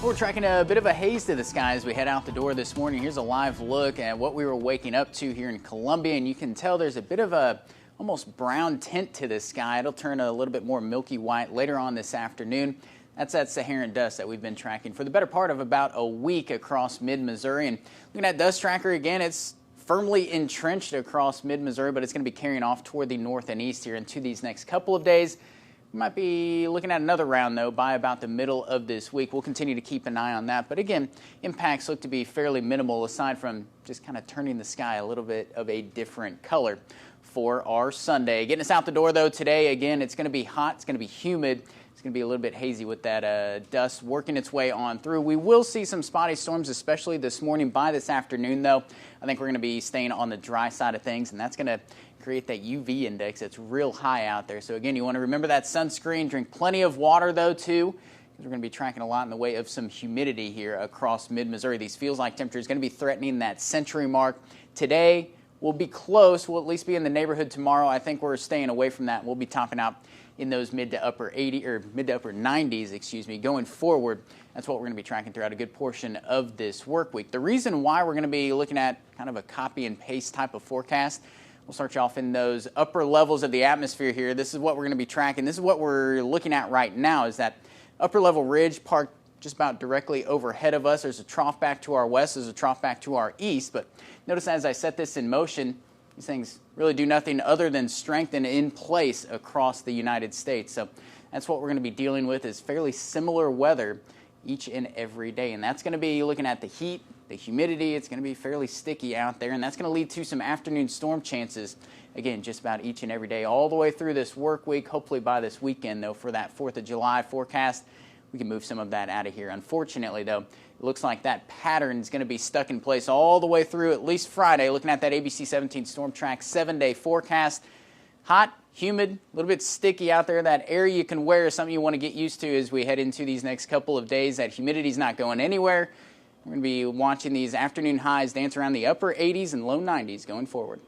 We're tracking a bit of a haze to the sky as we head out the door this morning. Here's a live look at what we were waking up to here in Columbia, and you can tell there's a bit of a almost brown tint to the sky. It'll turn a little bit more milky white later on this afternoon. That's that Saharan dust that we've been tracking for the better part of about a week across mid-Missouri. And looking at dust tracker again, it's firmly entrenched across mid-Missouri, but it's going to be carrying off toward the north and east here into these next couple of days. We might be looking at another round, though, by about the middle of this week. We'll continue to keep an eye on that. But again, impacts look to be fairly minimal, aside from just kind of turning the sky a little bit of a different color for our Sunday. Getting us out the door, though, today, again, it's going to be hot. It's going to be humid. It's going to be a little bit hazy with that dust working its way on through. We will see some spotty storms, especially this morning. By this afternoon, though, I think we're going to be staying on the dry side of things, and that's going to create that UV index that's real high out there. So again, you want to remember that sunscreen. Drink plenty of water, though, too, because we're going to be tracking a lot in the way of some humidity here across mid-Missouri. These feels-like temperatures going to be threatening that century mark. Today will be close. We'll at least be in the neighborhood tomorrow. I think we're staying away from that. We'll be topping out in those mid to upper 90s, going forward. That's what we're going to be tracking throughout a good portion of this work week. The reason why we're going to be looking at kind of a copy and paste type of forecast, we'll start you off in those upper levels of the atmosphere here. This is what we're going to be tracking. This is what we're looking at right now, is that upper level ridge parked just about directly overhead of us. There's a trough back to our west. There's a trough back to our east. But notice as I set this in motion, these things really do nothing other than strengthen in place across the United States. So that's what we're going to be dealing with, is fairly similar weather each and every day. And that's going to be looking at the heat, the humidity. It's going to be fairly sticky out there, and that's going to lead to some afternoon storm chances, again, just about each and every day all the way through this work week. Hopefully by this weekend, though, for that 4th of July forecast, we can move some of that out of here. Unfortunately, though, it looks like that pattern is going to be stuck in place all the way through at least Friday. Looking at that ABC 17 Storm Track 7-day forecast. Hot, humid, a little bit sticky out there. That air you can wear is something you want to get used to as we head into these next couple of days. That humidity is not going anywhere. We're going to be watching these afternoon highs dance around the upper 80s and low 90s going forward.